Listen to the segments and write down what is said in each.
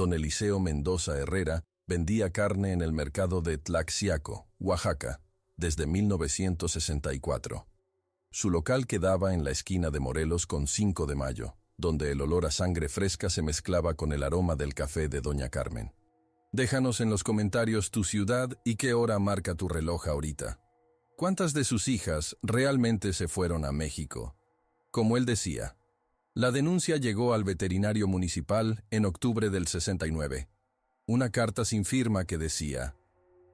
Don Eliseo Mendoza Herrera vendía carne en el mercado de Tlaxiaco, Oaxaca, desde 1964. Su local quedaba en la esquina de Morelos con 5 de Mayo, donde el olor a sangre fresca se mezclaba con el aroma del café de Doña Carmen. Déjanos en los comentarios tu ciudad y qué hora marca tu reloj ahorita. ¿Cuántas de sus hijas realmente se fueron a México? Como él decía, la denuncia llegó al veterinario municipal en octubre del 69. Una carta sin firma que decía: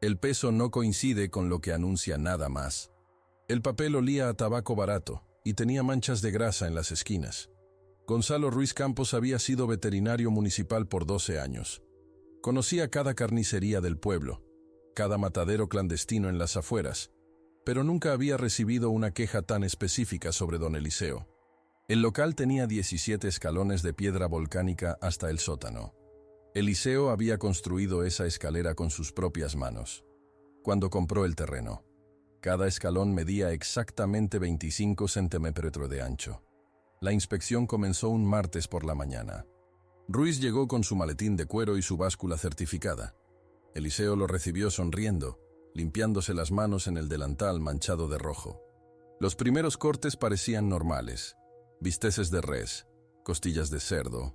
el peso no coincide con lo que anuncia nada más. El papel olía a tabaco barato y tenía manchas de grasa en las esquinas. Gonzalo Ruiz Campos había sido veterinario municipal por 12 años. Conocía cada carnicería del pueblo, cada matadero clandestino en las afueras, pero nunca había recibido una queja tan específica sobre don Eliseo. El local tenía 17 escalones de piedra volcánica hasta el sótano. Eliseo había construido esa escalera con sus propias manos. Cuando compró el terreno, cada escalón medía exactamente 25 centímetros de ancho. La inspección comenzó un martes por la mañana. Ruiz llegó con su maletín de cuero y su báscula certificada. Eliseo lo recibió sonriendo, limpiándose las manos en el delantal manchado de rojo. Los primeros cortes parecían normales: bisteces de res, costillas de cerdo,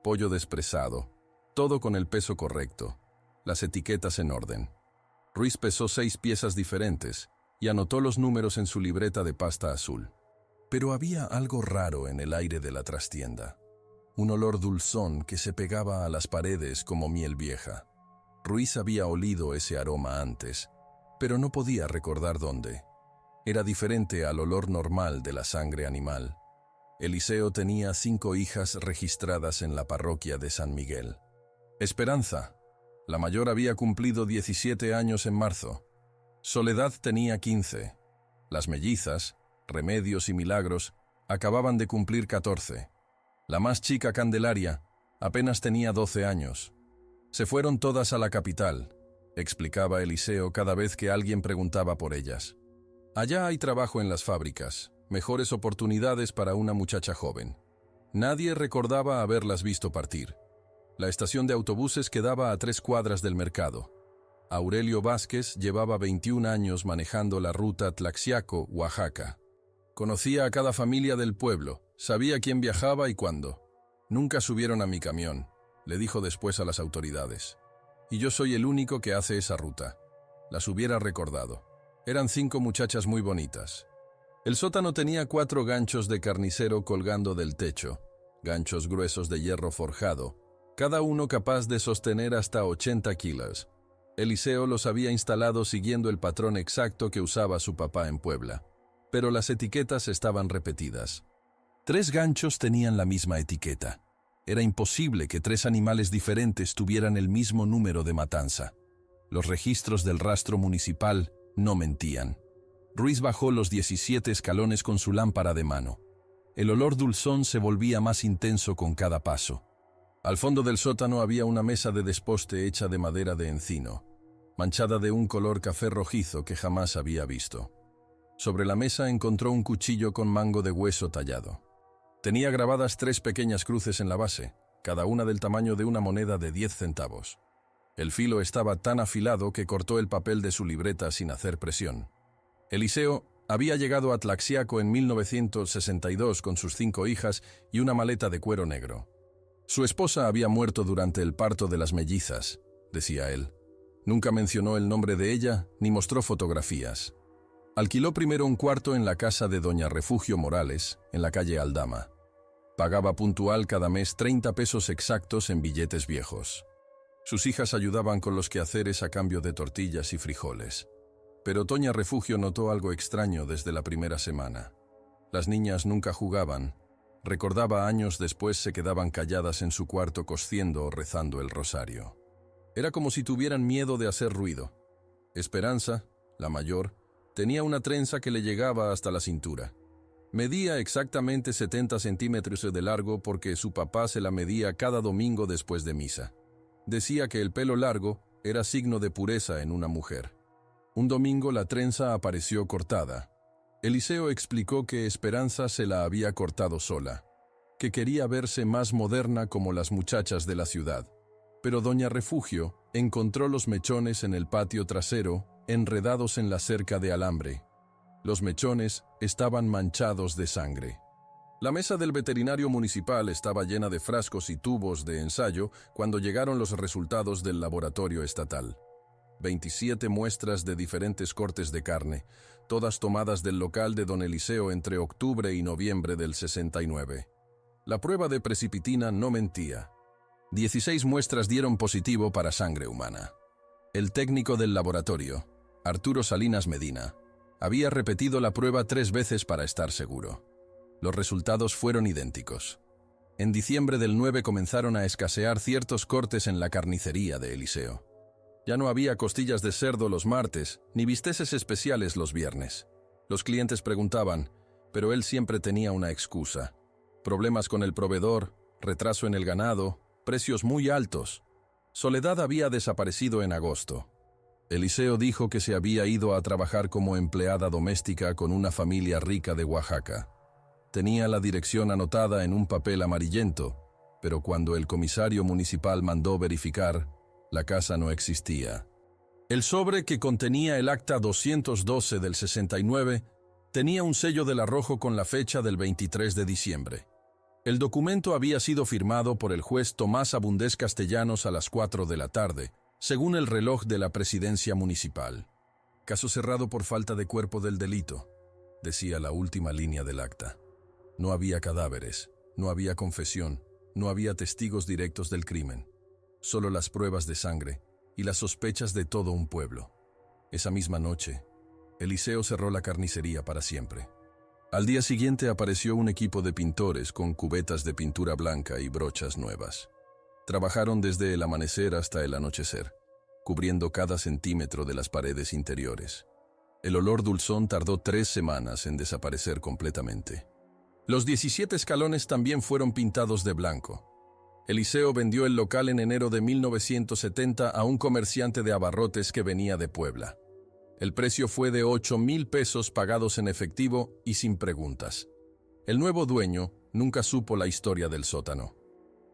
pollo despresado, todo con el peso correcto, las etiquetas en orden. Ruiz pesó 6 piezas diferentes y anotó los números en su libreta de pasta azul. Pero había algo raro en el aire de la trastienda. Un olor dulzón que se pegaba a las paredes como miel vieja. Ruiz había olido ese aroma antes, pero no podía recordar dónde. Era diferente al olor normal de la sangre animal. Eliseo tenía 5 hijas registradas en la parroquia de San Miguel. Esperanza, la mayor, había cumplido 17 años en marzo. Soledad tenía 15. Las mellizas, Remedios y Milagros, acababan de cumplir 14. La más chica, Candelaria, apenas tenía 12 años. Se fueron todas a la capital, explicaba Eliseo cada vez que alguien preguntaba por ellas. Allá hay trabajo en las fábricas, mejores oportunidades para una muchacha joven. Nadie recordaba haberlas visto partir. La estación de autobuses quedaba a 3 cuadras del mercado. Aurelio Vázquez llevaba 21 años manejando la ruta Tlaxiaco, Oaxaca. Conocía a cada familia del pueblo, sabía quién viajaba y cuándo. Nunca subieron a mi camión, le dijo después a las autoridades. Y yo soy el único que hace esa ruta. Las hubiera recordado. Eran 5 muchachas muy bonitas. El sótano tenía 4 ganchos de carnicero colgando del techo, ganchos gruesos de hierro forjado, cada uno capaz de sostener hasta 80 kilos. Eliseo los había instalado siguiendo el patrón exacto que usaba su papá en Puebla, pero las etiquetas estaban repetidas. 3 ganchos tenían la misma etiqueta. Era imposible que 3 animales diferentes tuvieran el mismo número de matanza. Los registros del rastro municipal no mentían. Ruiz bajó los 17 escalones con su lámpara de mano. El olor dulzón se volvía más intenso con cada paso. Al fondo del sótano había una mesa de desposte hecha de madera de encino, manchada de un color café rojizo que jamás había visto. Sobre la mesa encontró un cuchillo con mango de hueso tallado. Tenía grabadas 3 pequeñas cruces en la base, cada una del tamaño de una moneda de 10 centavos. El filo estaba tan afilado que cortó el papel de su libreta sin hacer presión. Eliseo había llegado a Tlaxiaco en 1962 con sus 5 hijas y una maleta de cuero negro. Su esposa había muerto durante el parto de las mellizas, decía él. Nunca mencionó el nombre de ella ni mostró fotografías. Alquiló primero un cuarto en la casa de doña Refugio Morales, en la calle Aldama. Pagaba puntual cada mes 30 pesos exactos en billetes viejos. Sus hijas ayudaban con los quehaceres a cambio de tortillas y frijoles. Pero doña Refugio notó algo extraño desde la primera semana. Las niñas nunca jugaban. Recordaba años después se quedaban calladas en su cuarto cosiendo o rezando el rosario. Era como si tuvieran miedo de hacer ruido. Esperanza, la mayor, tenía una trenza que le llegaba hasta la cintura. Medía exactamente 70 centímetros de largo porque su papá se la medía cada domingo después de misa. Decía que el pelo largo era signo de pureza en una mujer. Un domingo la trenza apareció cortada. Eliseo explicó que Esperanza se la había cortado sola, que quería verse más moderna como las muchachas de la ciudad. Pero doña Refugio encontró los mechones en el patio trasero, enredados en la cerca de alambre. Los mechones estaban manchados de sangre. La mesa del veterinario municipal estaba llena de frascos y tubos de ensayo cuando llegaron los resultados del laboratorio estatal. 27 muestras de diferentes cortes de carne, todas tomadas del local de don Eliseo entre octubre y noviembre del 69. La prueba de precipitina no mentía. 16 muestras dieron positivo para sangre humana. El técnico del laboratorio, Arturo Salinas Medina, había repetido la prueba 3 veces para estar seguro. Los resultados fueron idénticos. En diciembre del 9 comenzaron a escasear ciertos cortes en la carnicería de Eliseo. Ya no había costillas de cerdo los martes, ni bisteces especiales los viernes. Los clientes preguntaban, pero él siempre tenía una excusa. Problemas con el proveedor, retraso en el ganado, precios muy altos. Soledad había desaparecido en agosto. Eliseo dijo que se había ido a trabajar como empleada doméstica con una familia rica de Oaxaca. Tenía la dirección anotada en un papel amarillento, pero cuando el comisario municipal mandó verificar, la casa no existía. El sobre que contenía el acta 212 del 69 tenía un sello del arrojo con la fecha del 23 de diciembre. El documento había sido firmado por el juez Tomás Abundés Castellanos a las 4 de la tarde, según el reloj de la presidencia municipal. Caso cerrado por falta de cuerpo del delito, decía la última línea del acta. No había cadáveres, no había confesión, no había testigos directos del crimen. Solo las pruebas de sangre y las sospechas de todo un pueblo. Esa misma noche, Eliseo cerró la carnicería para siempre. Al día siguiente apareció un equipo de pintores con cubetas de pintura blanca y brochas nuevas. Trabajaron desde el amanecer hasta el anochecer, cubriendo cada centímetro de las paredes interiores. El olor dulzón tardó 3 semanas en desaparecer completamente. Los 17 escalones también fueron pintados de blanco. Eliseo vendió el local en enero de 1970 a un comerciante de abarrotes que venía de Puebla. El precio fue de 8,000 pesos pagados en efectivo y sin preguntas. El nuevo dueño nunca supo la historia del sótano.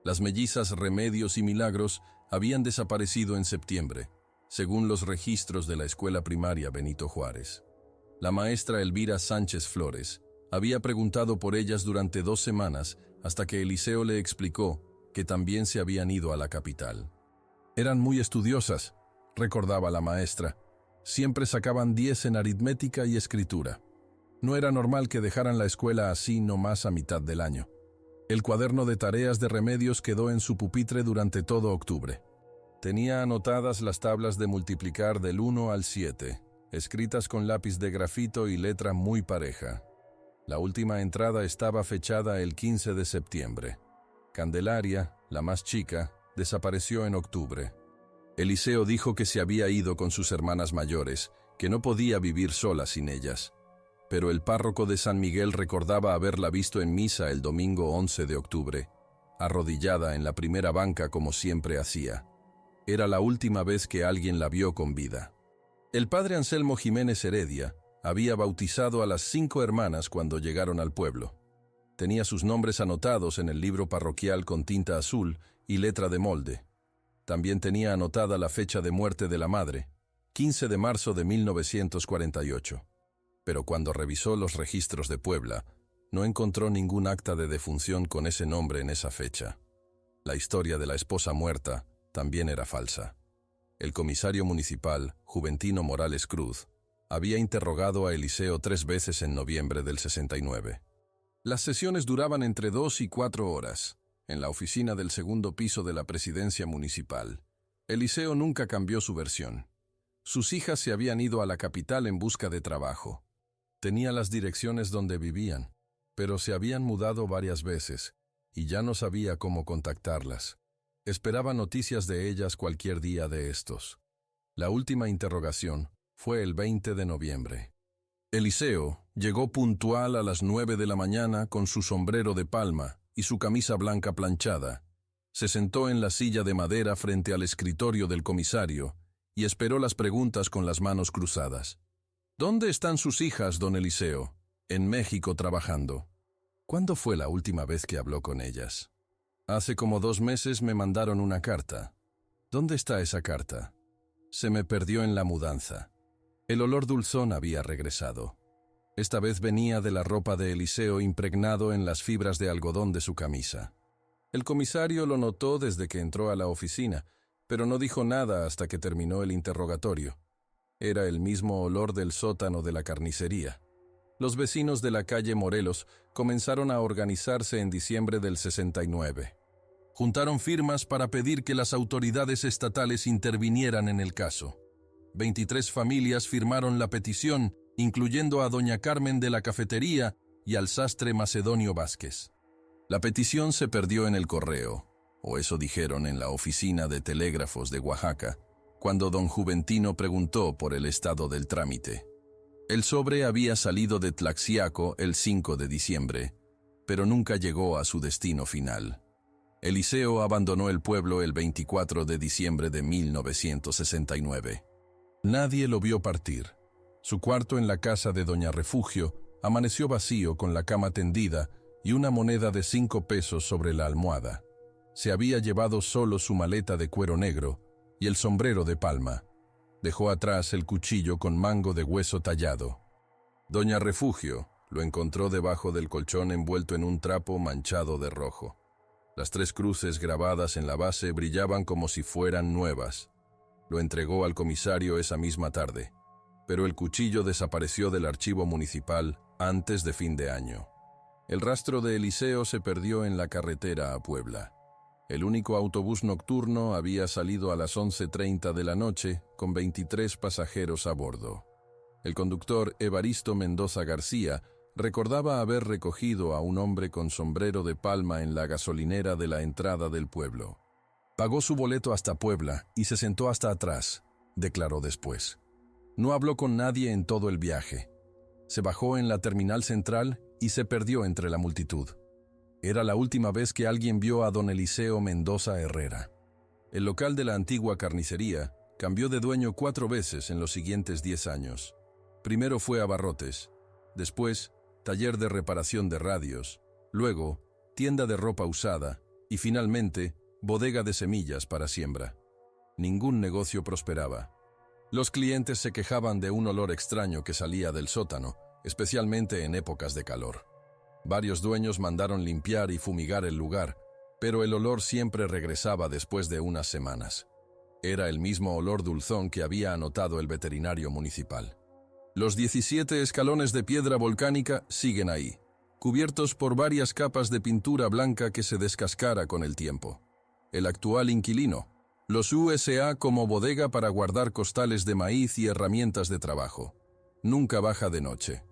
Las mellizas Remedios y Milagros habían desaparecido en septiembre, según los registros de la escuela primaria Benito Juárez. La maestra Elvira Sánchez Flores había preguntado por ellas durante 2 semanas hasta que Eliseo le explicó que también se habían ido a la capital. Eran muy estudiosas, recordaba la maestra. Siempre sacaban 10 en aritmética y escritura. No era normal que dejaran la escuela así nomás a mitad del año. El cuaderno de tareas de Remedios quedó en su pupitre durante todo octubre. Tenía anotadas las tablas de multiplicar del 1 al 7, escritas con lápiz de grafito y letra muy pareja. La última entrada estaba fechada el 15 de septiembre. Candelaria, la más chica, desapareció en octubre. Eliseo dijo que se había ido con sus hermanas mayores, que no podía vivir sola sin ellas. Pero el párroco de San Miguel recordaba haberla visto en misa el domingo 11 de octubre, arrodillada en la primera banca como siempre hacía. Era la última vez que alguien la vio con vida. El padre Anselmo Jiménez Heredia había bautizado a las 5 hermanas cuando llegaron al pueblo. Tenía sus nombres anotados en el libro parroquial con tinta azul y letra de molde. También tenía anotada la fecha de muerte de la madre, 15 de marzo de 1948. Pero cuando revisó los registros de Puebla, no encontró ningún acta de defunción con ese nombre en esa fecha. La historia de la esposa muerta también era falsa. El comisario municipal, Juventino Morales Cruz, había interrogado a Eliseo 3 veces en noviembre del 69. Las sesiones duraban entre 2 y 4 horas. En la oficina del segundo piso de la presidencia municipal, Eliseo nunca cambió su versión. Sus hijas se habían ido a la capital en busca de trabajo. Tenía las direcciones donde vivían, pero se habían mudado varias veces y ya no sabía cómo contactarlas. Esperaba noticias de ellas cualquier día de estos. La última interrogación fue el 20 de noviembre. Eliseo llegó puntual a las 9 de la mañana con su sombrero de palma y su camisa blanca planchada. Se sentó en la silla de madera frente al escritorio del comisario y esperó las preguntas con las manos cruzadas. ¿Dónde están sus hijas, don Eliseo? En México trabajando. ¿Cuándo fue la última vez que habló con ellas? Hace como 2 meses me mandaron una carta. ¿Dónde está esa carta? Se me perdió en la mudanza. El olor dulzón había regresado. Esta vez venía de la ropa de Eliseo impregnado en las fibras de algodón de su camisa. El comisario lo notó desde que entró a la oficina, pero no dijo nada hasta que terminó el interrogatorio. Era el mismo olor del sótano de la carnicería. Los vecinos de la calle Morelos comenzaron a organizarse en diciembre del 69. Juntaron firmas para pedir que las autoridades estatales intervinieran en el caso. 23 familias firmaron la petición, incluyendo a doña Carmen de la cafetería y al sastre Macedonio Vázquez. La petición se perdió en el correo, o eso dijeron en la oficina de telégrafos de Oaxaca, cuando don Juventino preguntó por el estado del trámite. El sobre había salido de Tlaxiaco el 5 de diciembre, pero nunca llegó a su destino final. Eliseo abandonó el pueblo el 24 de diciembre de 1969. Nadie lo vio partir. Su cuarto en la casa de doña Refugio amaneció vacío con la cama tendida y una moneda de 5 pesos sobre la almohada. Se había llevado solo su maleta de cuero negro y el sombrero de palma. Dejó atrás el cuchillo con mango de hueso tallado. Doña Refugio lo encontró debajo del colchón envuelto en un trapo manchado de rojo. Las 3 cruces grabadas en la base brillaban como si fueran nuevas. Lo entregó al comisario esa misma tarde, pero el cuchillo desapareció del archivo municipal antes de fin de año. El rastro de Eliseo se perdió en la carretera a Puebla. El único autobús nocturno había salido a las 11:30 de la noche con 23 pasajeros a bordo. El conductor Evaristo Mendoza García recordaba haber recogido a un hombre con sombrero de palma en la gasolinera de la entrada del pueblo. Pagó su boleto hasta Puebla y se sentó hasta atrás, declaró después. No habló con nadie en todo el viaje. Se bajó en la terminal central y se perdió entre la multitud. Era la última vez que alguien vio a don Eliseo Mendoza Herrera. El local de la antigua carnicería cambió de dueño 4 veces en los siguientes 10 años. Primero fue Abarrotes, después taller de reparación de radios, luego tienda de ropa usada y finalmente bodega de semillas para siembra. Ningún negocio prosperaba. Los clientes se quejaban de un olor extraño que salía del sótano, especialmente en épocas de calor. Varios dueños mandaron limpiar y fumigar el lugar, pero el olor siempre regresaba después de unas semanas. Era el mismo olor dulzón que había anotado el veterinario municipal. Los 17 escalones de piedra volcánica siguen ahí, cubiertos por varias capas de pintura blanca que se descascara con el tiempo. El actual inquilino los USA como bodega para guardar costales de maíz y herramientas de trabajo. Nunca baja de noche.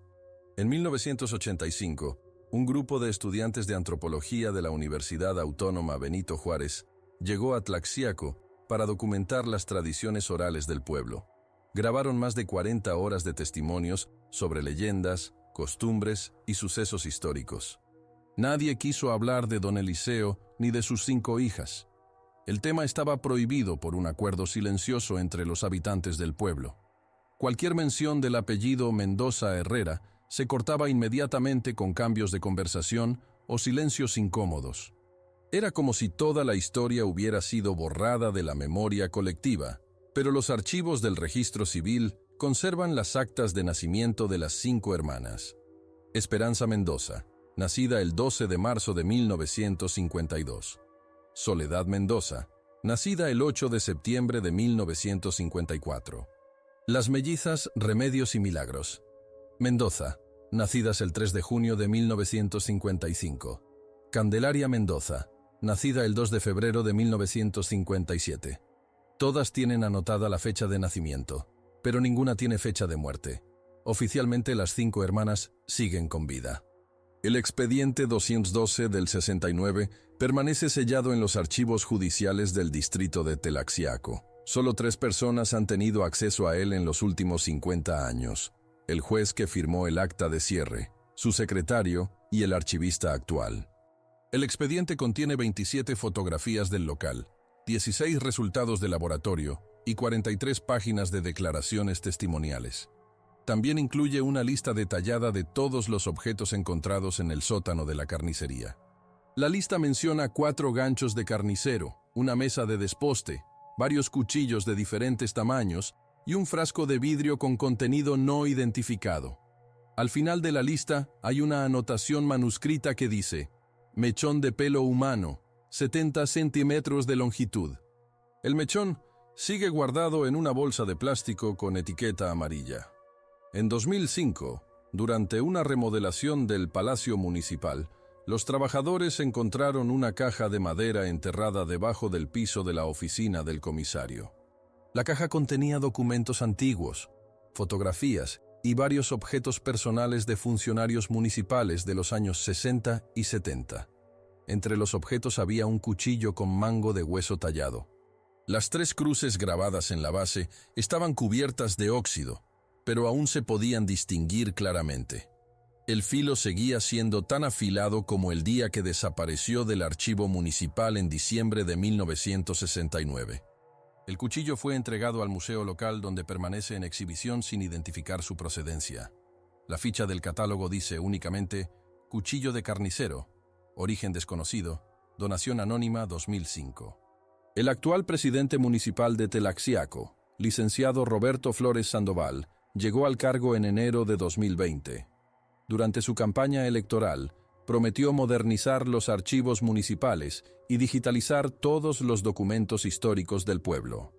En 1985, un grupo de estudiantes de antropología de la Universidad Autónoma Benito Juárez llegó a Tlaxiaco para documentar las tradiciones orales del pueblo. Grabaron más de 40 horas de testimonios sobre leyendas, costumbres y sucesos históricos. Nadie quiso hablar de don Eliseo ni de sus 5 hijas. El tema estaba prohibido por un acuerdo silencioso entre los habitantes del pueblo. Cualquier mención del apellido Mendoza Herrera se cortaba inmediatamente con cambios de conversación o silencios incómodos. Era como si toda la historia hubiera sido borrada de la memoria colectiva, pero los archivos del registro civil conservan las actas de nacimiento de las 5 hermanas. Esperanza Mendoza, nacida el 12 de marzo de 1952. Soledad Mendoza, nacida el 8 de septiembre de 1954. Las mellizas Remedios y Milagros Mendoza, nacidas el 3 de junio de 1955. Candelaria Mendoza, nacida el 2 de febrero de 1957. Todas tienen anotada la fecha de nacimiento, pero ninguna tiene fecha de muerte. Oficialmente las 5 hermanas siguen con vida. El expediente 212 del 69 permanece sellado en los archivos judiciales del distrito de Tlaxiaco. Solo 3 personas han tenido acceso a él en los últimos 50 años. El juez que firmó el acta de cierre, su secretario y el archivista actual. El expediente contiene 27 fotografías del local, 16 resultados de laboratorio y 43 páginas de declaraciones testimoniales. También incluye una lista detallada de todos los objetos encontrados en el sótano de la carnicería. La lista menciona 4 ganchos de carnicero, una mesa de desposte varios cuchillos de diferentes tamaños y un frasco de vidrio con contenido no identificado. Al final de la lista hay una anotación manuscrita que dice: mechón de pelo humano, 70 centímetros de longitud. El mechón sigue guardado en una bolsa de plástico con etiqueta amarilla. En 2005, durante una remodelación del Palacio Municipal, los trabajadores encontraron una caja de madera enterrada debajo del piso de la oficina del comisario. La caja contenía documentos antiguos, fotografías y varios objetos personales de funcionarios municipales de los años 60 y 70. Entre los objetos había un cuchillo con mango de hueso tallado. Las 3 cruces grabadas en la base estaban cubiertas de óxido, pero aún se podían distinguir claramente. El filo seguía siendo tan afilado como el día que desapareció del archivo municipal en diciembre de 1969. El cuchillo fue entregado al museo local, donde permanece en exhibición sin identificar su procedencia. La ficha del catálogo dice únicamente: cuchillo de carnicero, origen desconocido, donación anónima 2005. El actual presidente municipal de Tlaxiaco, licenciado Roberto Flores Sandoval, llegó al cargo en enero de 2020. Durante su campaña electoral, prometió modernizar los archivos municipales y digitalizar todos los documentos históricos del pueblo.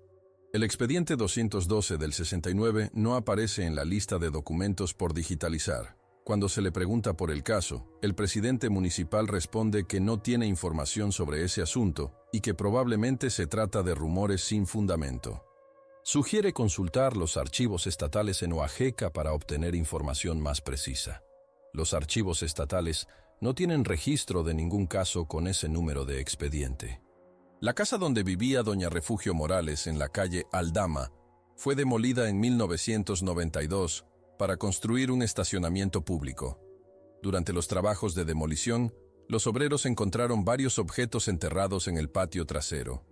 El expediente 212 del 69 no aparece en la lista de documentos por digitalizar. Cuando se le pregunta por el caso, el presidente municipal responde que no tiene información sobre ese asunto y que probablemente se trata de rumores sin fundamento. Sugiere consultar los archivos estatales en Oaxaca para obtener información más precisa. Los archivos estatales no tienen registro de ningún caso con ese número de expediente. La casa donde vivía doña Refugio Morales en la calle Aldama fue demolida en 1992 para construir un estacionamiento público. Durante los trabajos de demolición, los obreros encontraron varios objetos enterrados en el patio trasero.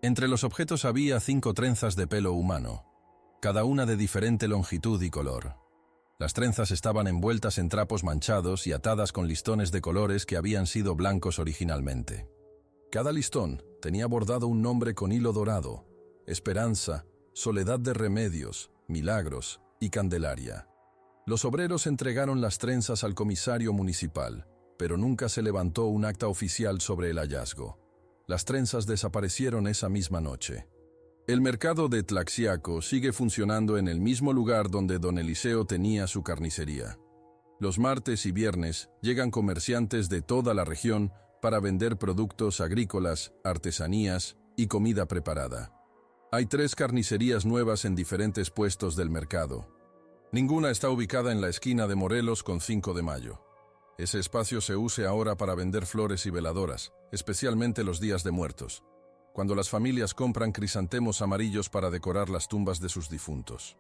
Entre los objetos había 5 trenzas de pelo humano, cada una de diferente longitud y color. Las trenzas estaban envueltas en trapos manchados y atadas con listones de colores que habían sido blancos originalmente. Cada listón tenía bordado un nombre con hilo dorado: Esperanza, Soledad de Remedios, Milagros y Candelaria. Los obreros entregaron las trenzas al comisario municipal, pero nunca se levantó un acta oficial sobre el hallazgo. Las trenzas desaparecieron esa misma noche. El mercado de Tlaxiaco sigue funcionando en el mismo lugar donde don Eliseo tenía su carnicería. Los martes y viernes llegan comerciantes de toda la región para vender productos agrícolas, artesanías y comida preparada. Hay 3 carnicerías nuevas en diferentes puestos del mercado. Ninguna está ubicada en la esquina de Morelos con 5 de Mayo. Ese espacio se usa ahora para vender flores y veladoras, especialmente los días de muertos, cuando las familias compran crisantemos amarillos para decorar las tumbas de sus difuntos.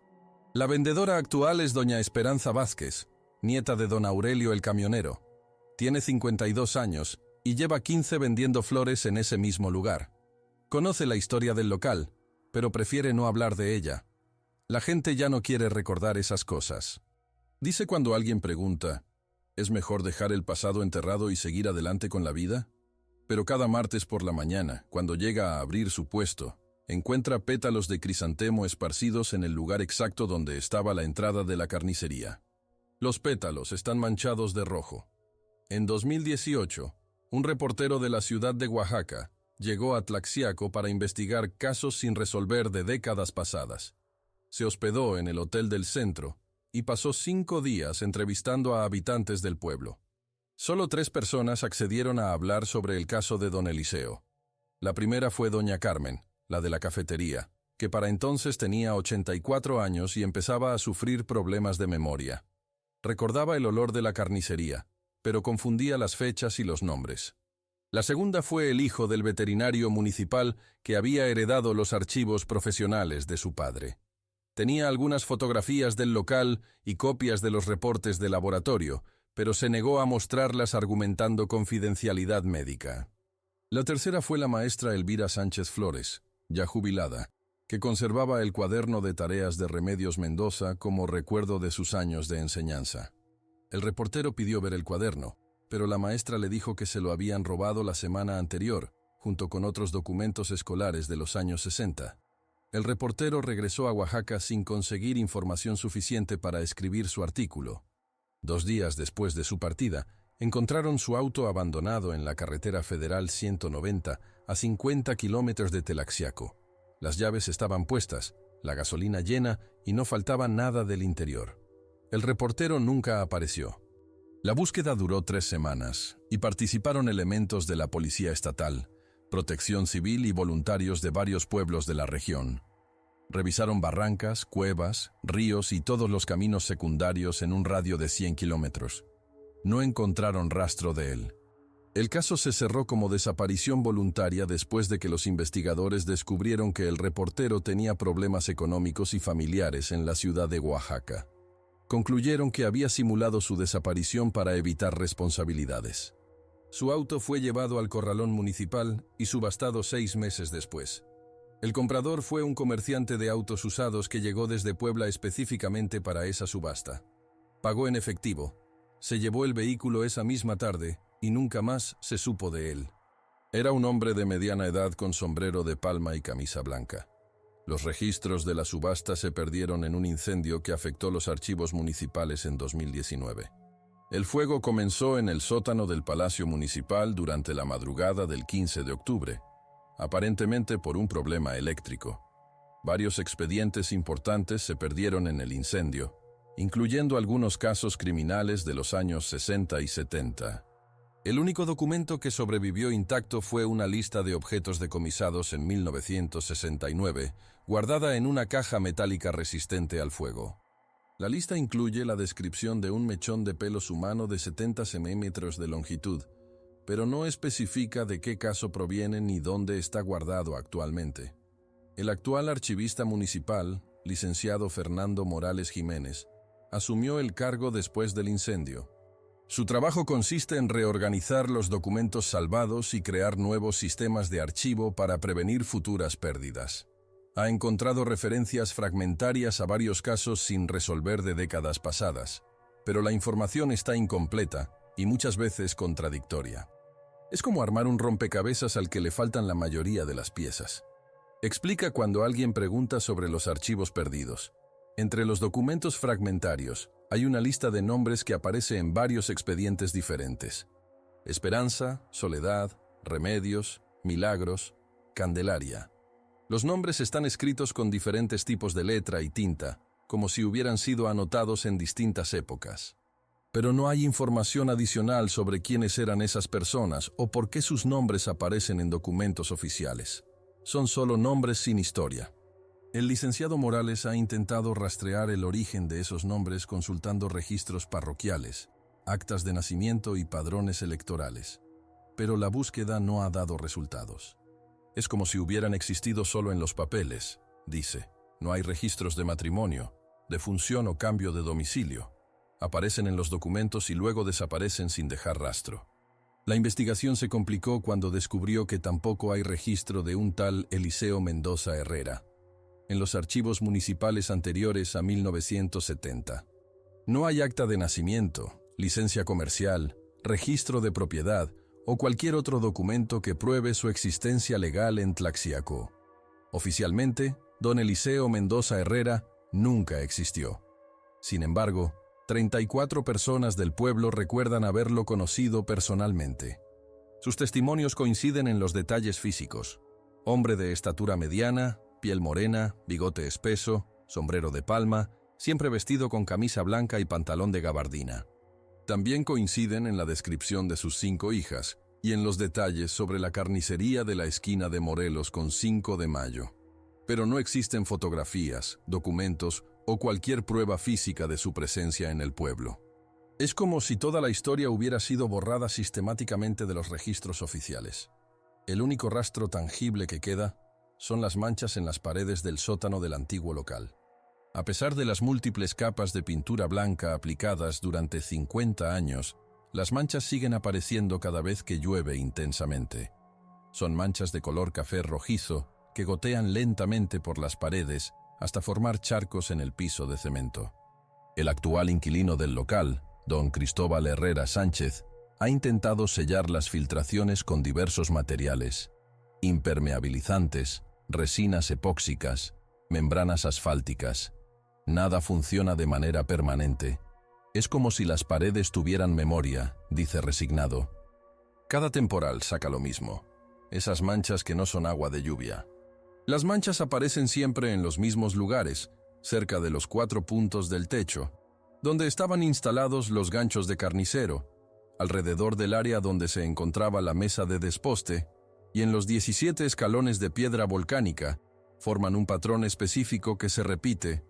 La vendedora actual es doña Esperanza Vázquez, nieta de don Aurelio el camionero. Tiene 52 años y lleva 15 vendiendo flores en ese mismo lugar. Conoce la historia del local, pero prefiere no hablar de ella. La gente ya no quiere recordar esas cosas. Dice cuando alguien pregunta: ¿es mejor dejar el pasado enterrado y seguir adelante con la vida? Pero cada martes por la mañana, cuando llega a abrir su puesto, encuentra pétalos de crisantemo esparcidos en el lugar exacto donde estaba la entrada de la carnicería. Los pétalos están manchados de rojo. En 2018, un reportero de la ciudad de Oaxaca llegó a Tlaxiaco para investigar casos sin resolver de décadas pasadas. Se hospedó en el hotel del centro y pasó 5 días entrevistando a habitantes del pueblo. Solo 3 personas accedieron a hablar sobre el caso de don Eliseo. La primera fue doña Carmen, la de la cafetería, que para entonces tenía 84 años y empezaba a sufrir problemas de memoria. Recordaba el olor de la carnicería, pero confundía las fechas y los nombres. La segunda fue el hijo del veterinario municipal que había heredado los archivos profesionales de su padre. Tenía algunas fotografías del local y copias de los reportes de laboratorio, pero se negó a mostrarlas argumentando confidencialidad médica. La tercera fue la maestra Elvira Sánchez Flores, ya jubilada, que conservaba el cuaderno de tareas de Remedios Mendoza como recuerdo de sus años de enseñanza. El reportero pidió ver el cuaderno, pero la maestra le dijo que se lo habían robado la semana anterior, junto con otros documentos escolares de los años 60. El reportero regresó a Oaxaca sin conseguir información suficiente para escribir su artículo. 2 días después de su partida, encontraron su auto abandonado en la carretera federal 190 a 50 kilómetros de Tlaxiaco. Las llaves estaban puestas, la gasolina llena y no faltaba nada del interior. El reportero nunca apareció. La búsqueda duró 3 semanas y participaron elementos de la Policía Estatal, Protección Civil y voluntarios de varios pueblos de la región. Revisaron barrancas, cuevas, ríos y todos los caminos secundarios en un radio de 100 kilómetros. No encontraron rastro de él. El caso se cerró como desaparición voluntaria después de que los investigadores descubrieron que el reportero tenía problemas económicos y familiares en la ciudad de Oaxaca. Concluyeron que había simulado su desaparición para evitar responsabilidades. Su auto fue llevado al corralón municipal y subastado 6 meses después. El comprador fue un comerciante de autos usados que llegó desde Puebla específicamente para esa subasta. Pagó en efectivo. Se llevó el vehículo esa misma tarde y nunca más se supo de él. Era un hombre de mediana edad con sombrero de palma y camisa blanca. Los registros de la subasta se perdieron en un incendio que afectó los archivos municipales en 2019. El fuego comenzó en el sótano del Palacio Municipal durante la madrugada del 15 de octubre, aparentemente por un problema eléctrico. Varios expedientes importantes se perdieron en el incendio, incluyendo algunos casos criminales de los años 60 y 70. El único documento que sobrevivió intacto fue una lista de objetos decomisados en 1969, guardada en una caja metálica resistente al fuego. La lista incluye la descripción de un mechón de pelos humano de 70 centímetros de longitud, pero no especifica de qué caso proviene ni dónde está guardado actualmente. El actual archivista municipal, licenciado Fernando Morales Jiménez, asumió el cargo después del incendio. Su trabajo consiste en reorganizar los documentos salvados y crear nuevos sistemas de archivo para prevenir futuras pérdidas. Ha encontrado referencias fragmentarias a varios casos sin resolver de décadas pasadas, pero la información está incompleta y muchas veces contradictoria. Es como armar un rompecabezas al que le faltan la mayoría de las piezas. Explica cuando alguien pregunta sobre los archivos perdidos. Entre los documentos fragmentarios, hay una lista de nombres que aparece en varios expedientes diferentes. Esperanza, Soledad, Remedios, Milagros, Candelaria. Los nombres están escritos con diferentes tipos de letra y tinta, como si hubieran sido anotados en distintas épocas. Pero no hay información adicional sobre quiénes eran esas personas o por qué sus nombres aparecen en documentos oficiales. Son solo nombres sin historia. El licenciado Morales ha intentado rastrear el origen de esos nombres consultando registros parroquiales, actas de nacimiento y padrones electorales. Pero la búsqueda no ha dado resultados. Es como si hubieran existido solo en los papeles, dice. No hay registros de matrimonio, de función o cambio de domicilio. Aparecen en los documentos y luego desaparecen sin dejar rastro. La investigación se complicó cuando descubrió que tampoco hay registro de un tal Eliseo Mendoza Herrera en los archivos municipales anteriores a 1970. No hay acta de nacimiento, licencia comercial, registro de propiedad o cualquier otro documento que pruebe su existencia legal en Tlaxiaco. Oficialmente, don Eliseo Mendoza Herrera nunca existió. Sin embargo, 34 personas del pueblo recuerdan haberlo conocido personalmente. Sus testimonios coinciden en los detalles físicos. Hombre de estatura mediana, piel morena, bigote espeso, sombrero de palma, siempre vestido con camisa blanca y pantalón de gabardina. También coinciden en la descripción de sus 5 hijas y en los detalles sobre la carnicería de la esquina de Morelos con 5 de Mayo. Pero no existen fotografías, documentos o cualquier prueba física de su presencia en el pueblo. Es como si toda la historia hubiera sido borrada sistemáticamente de los registros oficiales. El único rastro tangible que queda son las manchas en las paredes del sótano del antiguo local. A pesar de las múltiples capas de pintura blanca aplicadas durante 50 años, las manchas siguen apareciendo cada vez que llueve intensamente. Son manchas de color café rojizo que gotean lentamente por las paredes hasta formar charcos en el piso de cemento. El actual inquilino del local, don Cristóbal Herrera Sánchez, ha intentado sellar las filtraciones con diversos materiales, impermeabilizantes, resinas epóxicas, membranas asfálticas. Nada funciona de manera permanente. Es como si las paredes tuvieran memoria, dice resignado. Cada temporal saca lo mismo. Esas manchas que no son agua de lluvia. Las manchas aparecen siempre en los mismos lugares, cerca de los 4 puntos del techo, donde estaban instalados los ganchos de carnicero, alrededor del área donde se encontraba la mesa de desposte, y en los 17 escalones de piedra volcánica, forman un patrón específico que se repite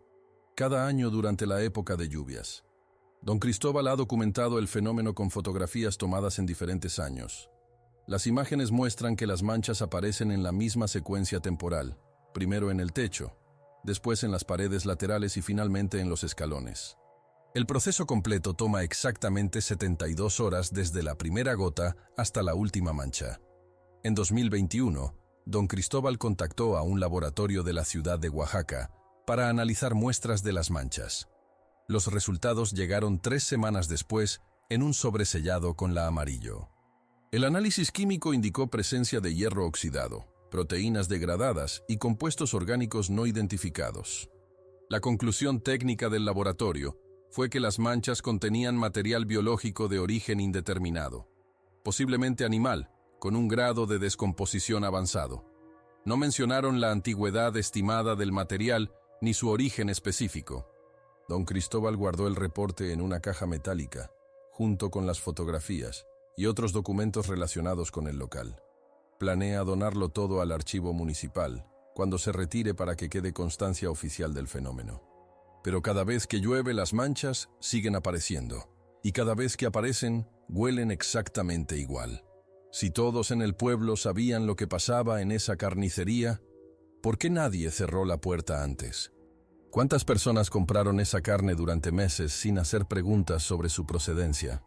cada año durante la época de lluvias. Don Cristóbal ha documentado el fenómeno con fotografías tomadas en diferentes años. Las imágenes muestran que las manchas aparecen en la misma secuencia temporal, primero en el techo, después en las paredes laterales y finalmente en los escalones. El proceso completo toma exactamente 72 horas desde la primera gota hasta la última mancha. En 2021, don Cristóbal contactó a un laboratorio de la ciudad de Oaxaca para analizar muestras de las manchas. Los resultados llegaron 3 semanas después en un sobresellado con la amarillo. El análisis químico indicó presencia de hierro oxidado, proteínas degradadas y compuestos orgánicos no identificados. La conclusión técnica del laboratorio fue que las manchas contenían material biológico de origen indeterminado, posiblemente animal, con un grado de descomposición avanzado. No mencionaron la antigüedad estimada del material ni su origen específico. Don Cristóbal guardó el reporte en una caja metálica, junto con las fotografías y otros documentos relacionados con el local. Planea donarlo todo al archivo municipal cuando se retire para que quede constancia oficial del fenómeno. Pero cada vez que llueve las manchas siguen apareciendo, y cada vez que aparecen huelen exactamente igual. Si todos en el pueblo sabían lo que pasaba en esa carnicería, ¿por qué nadie cerró la puerta antes? ¿Cuántas personas compraron esa carne durante meses sin hacer preguntas sobre su procedencia?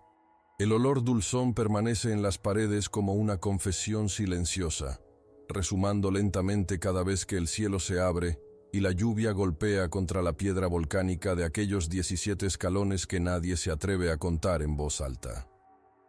El olor dulzón permanece en las paredes como una confesión silenciosa, resumando lentamente cada vez que el cielo se abre y la lluvia golpea contra la piedra volcánica de aquellos 17 escalones que nadie se atreve a contar en voz alta.